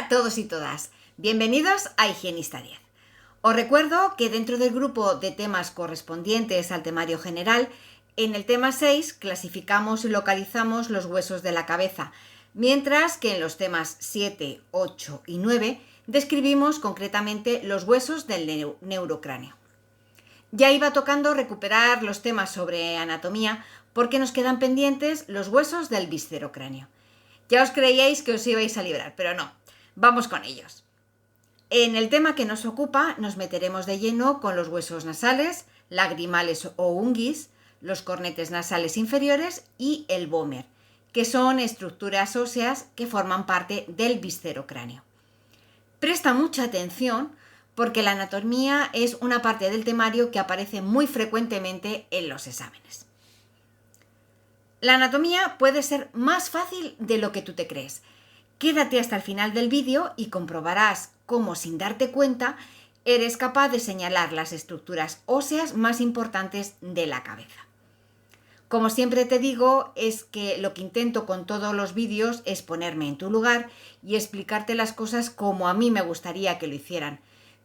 Hola a todos y todas, bienvenidos a Higienista 10. Os recuerdo que dentro del grupo de temas correspondientes al temario general, en el tema 6 clasificamos y localizamos los huesos de la cabeza, mientras que en los temas 7, 8 y 9 describimos concretamente los huesos del neurocráneo. Ya iba tocando recuperar los temas sobre anatomía porque nos quedan pendientes los huesos del viscerocráneo. Ya os creíais que os ibais a librar, pero no. Vamos con ellos. En el tema que nos ocupa nos meteremos de lleno con los huesos nasales, lagrimales o unguis, los cornetes nasales inferiores y el vómer, que son estructuras óseas que forman parte del viscerocráneo. Presta mucha atención porque la anatomía es una parte del temario que aparece muy frecuentemente en los exámenes. La anatomía puede ser más fácil de lo que tú te crees. Quédate hasta el final del vídeo y comprobarás cómo, sin darte cuenta, eres capaz de señalar las estructuras óseas más importantes de la cabeza. Como siempre te digo, es que lo que intento con todos los vídeos es ponerme en tu lugar y explicarte las cosas como a mí me gustaría que lo hicieran.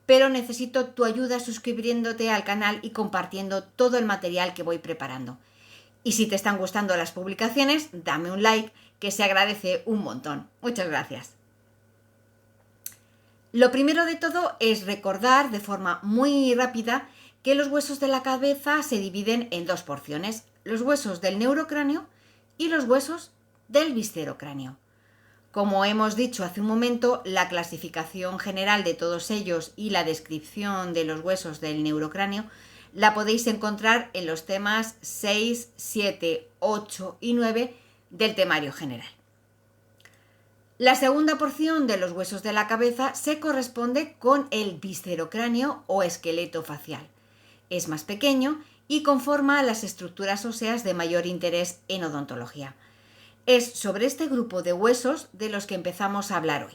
Pero necesito tu ayuda suscribiéndote al canal y compartiendo todo el material que voy preparando. Y si te están gustando las publicaciones, dame un like, que se agradece un montón. Muchas gracias. Lo primero de todo es recordar de forma muy rápida que los huesos de la cabeza se dividen en dos porciones, los huesos del neurocráneo y los huesos del viscerocráneo. Como hemos dicho hace un momento, la clasificación general de todos ellos y la descripción de los huesos del neurocráneo la podéis encontrar en los temas 6, 7, 8 y 9 del temario general. La segunda porción de los huesos de la cabeza se corresponde con el viscerocráneo o esqueleto facial. Es más pequeño y conforma las estructuras óseas de mayor interés en odontología. Es sobre este grupo de huesos de los que empezamos a hablar hoy.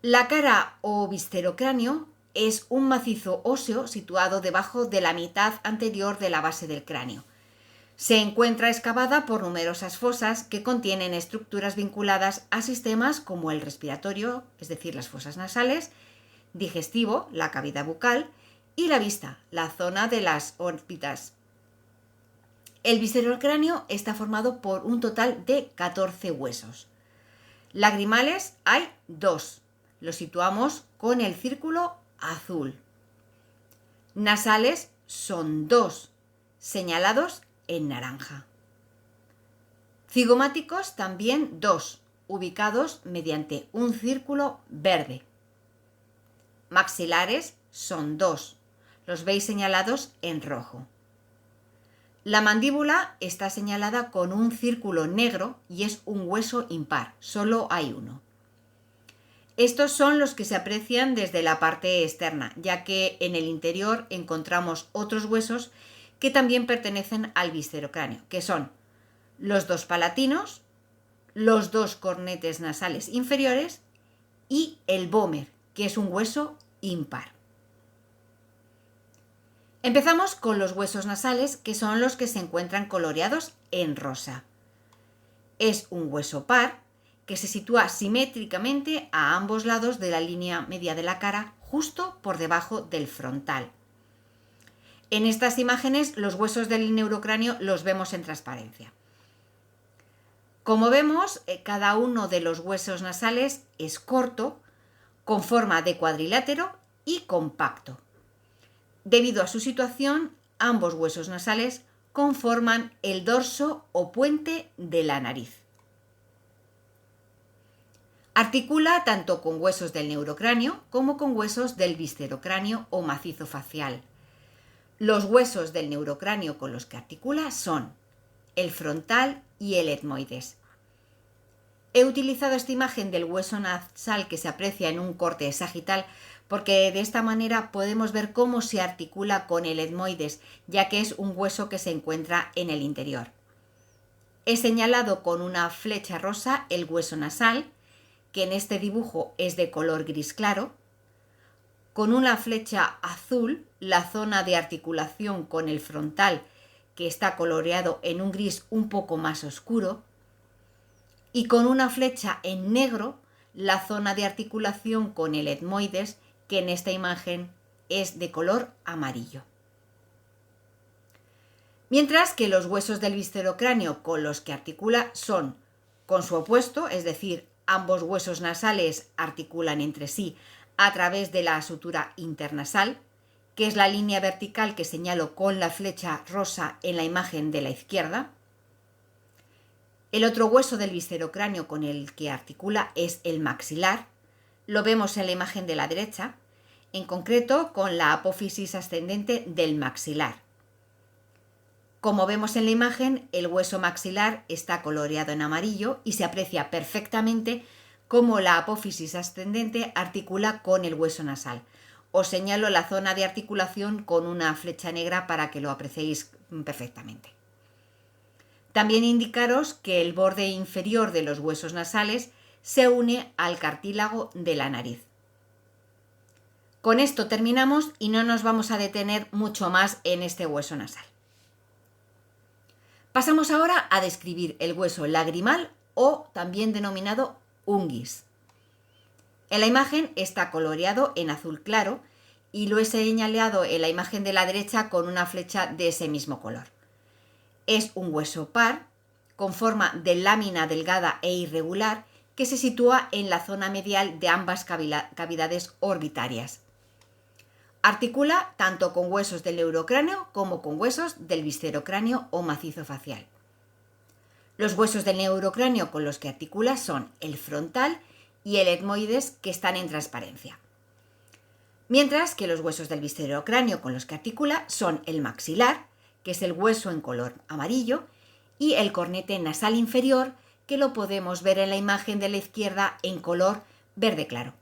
La cara o viscerocráneo es un macizo óseo situado debajo de la mitad anterior de la base del cráneo. Se encuentra excavada por numerosas fosas que contienen estructuras vinculadas a sistemas como el respiratorio, es decir, las fosas nasales, digestivo, la cavidad bucal, y la vista, la zona de las órbitas. El viscerocráneo está formado por un total de 14 huesos. Lagrimales hay 2. Los situamos con el círculo azul. Nasales son 2, señalados en naranja. Cigomáticos también 2, ubicados mediante un círculo verde. Maxilares son 2, los veis señalados en rojo. La mandíbula está señalada con un círculo negro y es un hueso impar, solo hay uno. Estos son los que se aprecian desde la parte externa, ya que en el interior encontramos otros huesos que también pertenecen al viscerocráneo, que son los 2 palatinos, los 2 cornetes nasales inferiores y el vómer, que es un hueso impar. Empezamos con los huesos nasales, que son los que se encuentran coloreados en rosa. Es un hueso par que se sitúa simétricamente a ambos lados de la línea media de la cara, justo por debajo del frontal. En estas imágenes los huesos del neurocráneo los vemos en transparencia. Como vemos, cada uno de los huesos nasales es corto, con forma de cuadrilátero y compacto. Debido a su situación, ambos huesos nasales conforman el dorso o puente de la nariz. Articula tanto con huesos del neurocráneo como con huesos del viscerocráneo o macizo facial. Los huesos del neurocráneo con los que articula son el frontal y el etmoides. He utilizado esta imagen del hueso nasal que se aprecia en un corte sagital porque de esta manera podemos ver cómo se articula con el etmoides, ya que es un hueso que se encuentra en el interior. He señalado con una flecha rosa el hueso nasal, que en este dibujo es de color gris claro, con una flecha azul la zona de articulación con el frontal, que está coloreado en un gris un poco más oscuro, y con una flecha en negro la zona de articulación con el etmoides, que en esta imagen es de color amarillo. Mientras que los huesos del viscerocráneo con los que articula son con su opuesto, es decir, ambos huesos nasales articulan entre sí a través de la sutura internasal, que es la línea vertical que señalo con la flecha rosa en la imagen de la izquierda. El otro hueso del viscerocráneo con el que articula es el maxilar, lo vemos en la imagen de la derecha, en concreto con la apófisis ascendente del maxilar. Como vemos en la imagen, el hueso maxilar está coloreado en amarillo y se aprecia perfectamente cómo la apófisis ascendente articula con el hueso nasal. Os señalo la zona de articulación con una flecha negra para que lo apreciéis perfectamente. También indicaros que el borde inferior de los huesos nasales se une al cartílago de la nariz. Con esto terminamos y no nos vamos a detener mucho más en este hueso nasal. Pasamos ahora a describir el hueso lagrimal o también denominado unguis. En la imagen está coloreado en azul claro y lo he señalado en la imagen de la derecha con una flecha de ese mismo color. Es un hueso par con forma de lámina delgada e irregular que se sitúa en la zona medial de ambas cavidades orbitarias. Articula tanto con huesos del neurocráneo como con huesos del viscerocráneo o macizo facial. Los huesos del neurocráneo con los que articula son el frontal y el etmoides, que están en transparencia. Mientras que los huesos del viscerocráneo con los que articula son el maxilar, que es el hueso en color amarillo, y el cornete nasal inferior, que lo podemos ver en la imagen de la izquierda en color verde claro.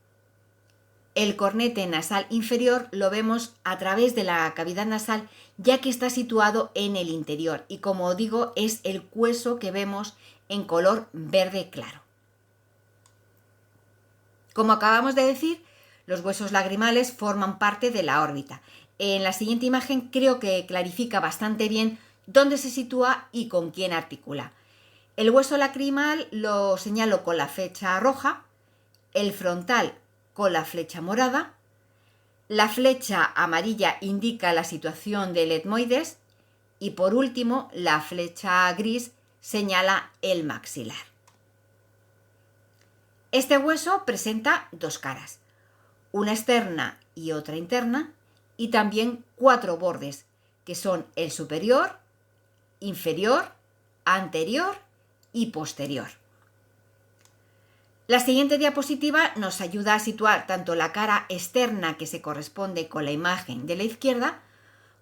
El cornete nasal inferior lo vemos a través de la cavidad nasal, ya que está situado en el interior y, como digo, es el hueso que vemos en color verde claro. Como acabamos de decir, los huesos lagrimales forman parte de la órbita. En la siguiente imagen creo que clarifica bastante bien dónde se sitúa y con quién articula. El hueso lagrimal lo señalo con la flecha roja, el frontal con la flecha morada, la flecha amarilla indica la situación del etmoides y por último la flecha gris señala el maxilar. Este hueso presenta dos caras, una externa y otra interna, y también 4 bordes, que son el superior, inferior, anterior y posterior. La siguiente diapositiva nos ayuda a situar tanto la cara externa, que se corresponde con la imagen de la izquierda,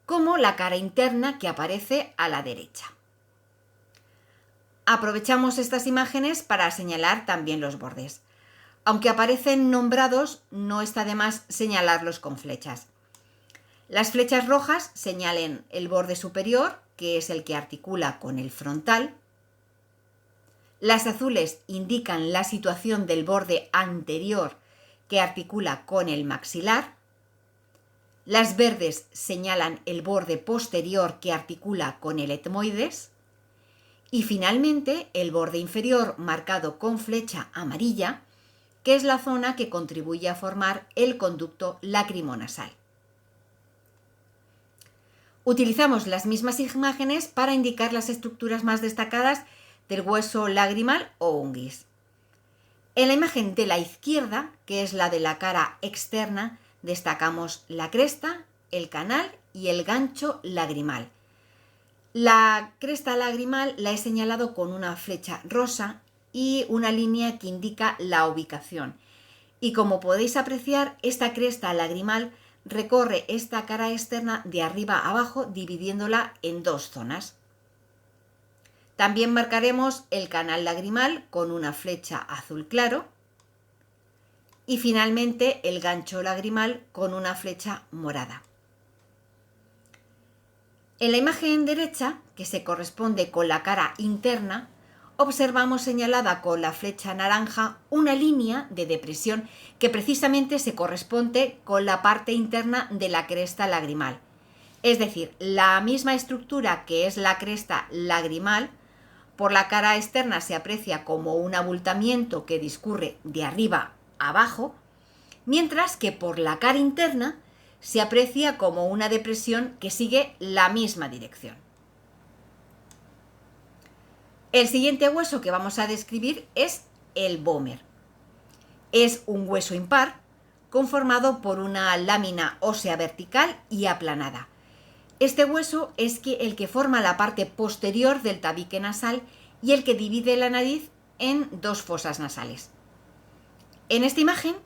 como la cara interna, que aparece a la derecha. Aprovechamos estas imágenes para señalar también los bordes. Aunque aparecen nombrados, no está de más señalarlos con flechas. Las flechas rojas señalen el borde superior, que es el que articula con el frontal. Las azules indican la situación del borde anterior, que articula con el maxilar. Las verdes señalan el borde posterior, que articula con el etmoides. Y finalmente el borde inferior, marcado con flecha amarilla, que es la zona que contribuye a formar el conducto lacrimonasal. Utilizamos las mismas imágenes para indicar las estructuras más destacadas del hueso lagrimal o unguis. En la imagen de la izquierda, que es la de la cara externa, destacamos la cresta, el canal y el gancho lagrimal. La cresta lagrimal la he señalado con una flecha rosa y una línea que indica la ubicación. Y como podéis apreciar, esta cresta lagrimal recorre esta cara externa de arriba a abajo, dividiéndola en 2 zonas. También marcaremos el canal lagrimal con una flecha azul claro y finalmente el gancho lagrimal con una flecha morada. En la imagen derecha, que se corresponde con la cara interna, observamos señalada con la flecha naranja una línea de depresión que precisamente se corresponde con la parte interna de la cresta lagrimal. Es decir, la misma estructura que es la cresta lagrimal Por la cara externa se aprecia como un abultamiento que discurre de arriba a abajo, mientras que por la cara interna se aprecia como una depresión que sigue la misma dirección. El siguiente hueso que vamos a describir es el vómer. Es un hueso impar conformado por una lámina ósea vertical y aplanada. Este hueso es el que forma la parte posterior del tabique nasal y el que divide la nariz en dos fosas nasales. En esta imagen,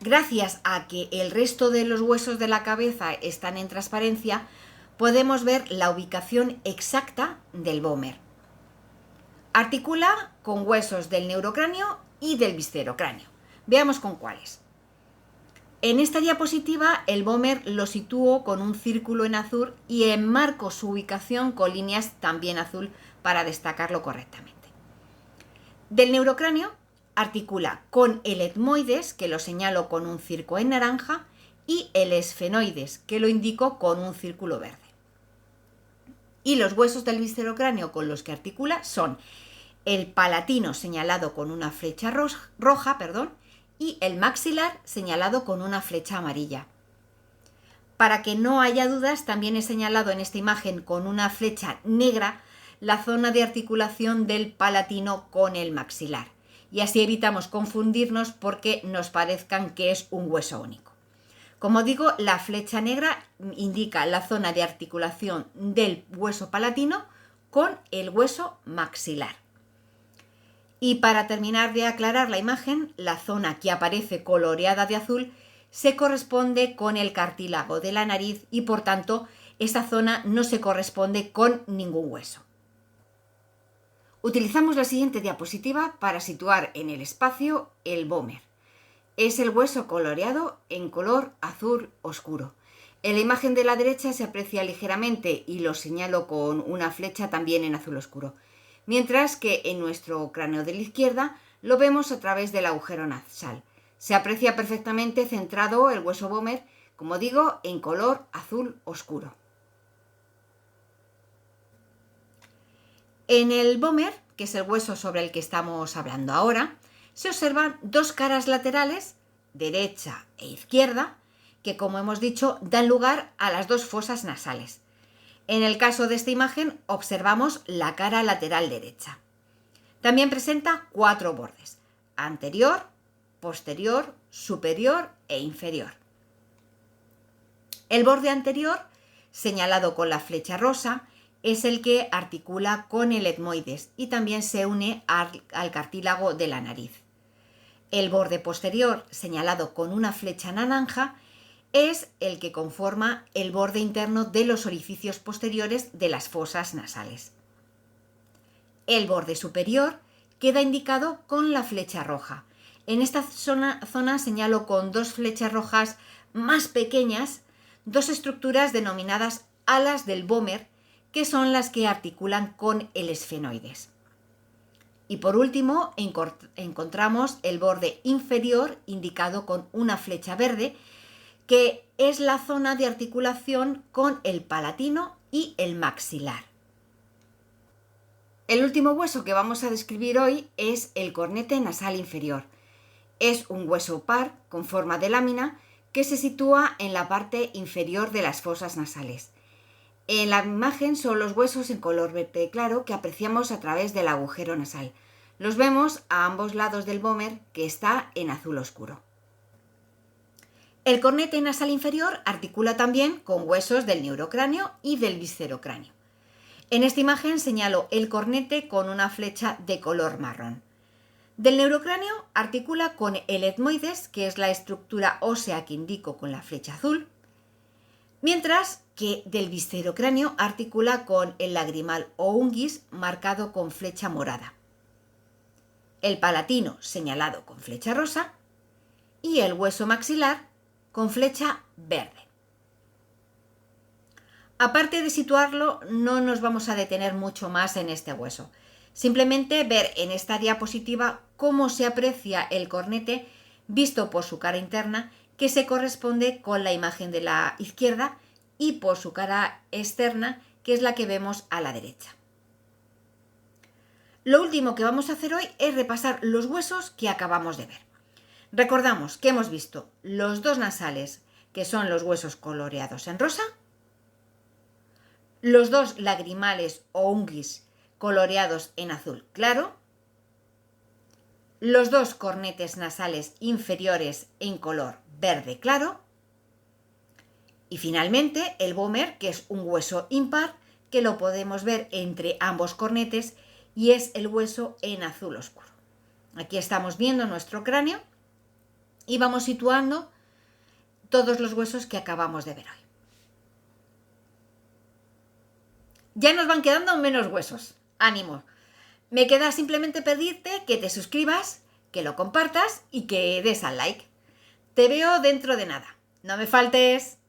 gracias a que el resto de los huesos de la cabeza están en transparencia, podemos ver la ubicación exacta del vómer. Articula con huesos del neurocráneo y del viscerocráneo. Veamos con cuáles. En esta diapositiva el vómer lo sitúo con un círculo en azul y enmarco su ubicación con líneas también azul para destacarlo correctamente. Del neurocráneo articula con el etmoides, que lo señalo con un círculo en naranja, y el esfenoides, que lo indico con un círculo verde. Y los huesos del viscerocráneo con los que articula son el palatino señalado con una flecha roja, y el maxilar señalado con una flecha amarilla. Para que no haya dudas, también he señalado en esta imagen con una flecha negra la zona de articulación del palatino con el maxilar. Y así evitamos confundirnos porque nos parezcan que es un hueso único. Como digo, la flecha negra indica la zona de articulación del hueso palatino con el hueso maxilar. Y para terminar de aclarar la imagen, la zona que aparece coloreada de azul se corresponde con el cartílago de la nariz y por tanto esta zona no se corresponde con ningún hueso. Utilizamos la siguiente diapositiva para situar en el espacio el vómer. Es el hueso coloreado en color azul oscuro. En la imagen de la derecha se aprecia ligeramente y lo señalo con una flecha también en azul oscuro, mientras que en nuestro cráneo de la izquierda lo vemos a través del agujero nasal. Se aprecia perfectamente centrado el hueso vómer, como digo, en color azul oscuro. En el vómer, que es el hueso sobre el que estamos hablando ahora, se observan dos caras laterales, derecha e izquierda, que como hemos dicho dan lugar a las dos fosas nasales. En el caso de esta imagen observamos la cara lateral derecha. También presenta 4 bordes: anterior, posterior, superior e inferior. El borde anterior, señalado con la flecha rosa, es el que articula con el etmoides y también se une al cartílago de la nariz. El borde posterior, señalado con una flecha naranja, es el que conforma el borde interno de los orificios posteriores de las fosas nasales. El borde superior queda indicado con la flecha roja. En esta zona señalo con 2 flechas rojas más pequeñas 2 estructuras denominadas alas del vómer, que son las que articulan con el esfenoides. Y por último encontramos el borde inferior indicado con una flecha verde, que es la zona de articulación con el palatino y el maxilar. El último hueso que vamos a describir hoy es el cornete nasal inferior. Es un hueso par con forma de lámina que se sitúa en la parte inferior de las fosas nasales. En la imagen son los huesos en color verde claro que apreciamos a través del agujero nasal. Los vemos a ambos lados del vómer, que está en azul oscuro. El cornete nasal inferior articula también con huesos del neurocráneo y del viscerocráneo. En esta imagen señalo el cornete con una flecha de color marrón. Del neurocráneo articula con el etmoides, que es la estructura ósea que indico con la flecha azul, mientras que del viscerocráneo articula con el lagrimal o unguis marcado con flecha morada, el palatino señalado con flecha rosa y el hueso maxilar con flecha verde. Aparte de situarlo, no nos vamos a detener mucho más en este hueso. Simplemente ver en esta diapositiva cómo se aprecia el cornete visto por su cara interna, que se corresponde con la imagen de la izquierda, y por su cara externa, que es la que vemos a la derecha. Lo último que vamos a hacer hoy es repasar los huesos que acabamos de ver. Recordamos que hemos visto los dos nasales, que son los huesos coloreados en rosa, los dos lagrimales o unguis coloreados en azul claro, los dos cornetes nasales inferiores en color verde claro y finalmente el vómer, que es un hueso impar que lo podemos ver entre ambos cornetes y es el hueso en azul oscuro. Aquí estamos viendo nuestro cráneo y vamos situando todos los huesos que acabamos de ver hoy. Ya nos van quedando menos huesos. ¡Ánimo! Me queda simplemente pedirte que te suscribas, que lo compartas y que des al like. Te veo dentro de nada. ¡No me faltes!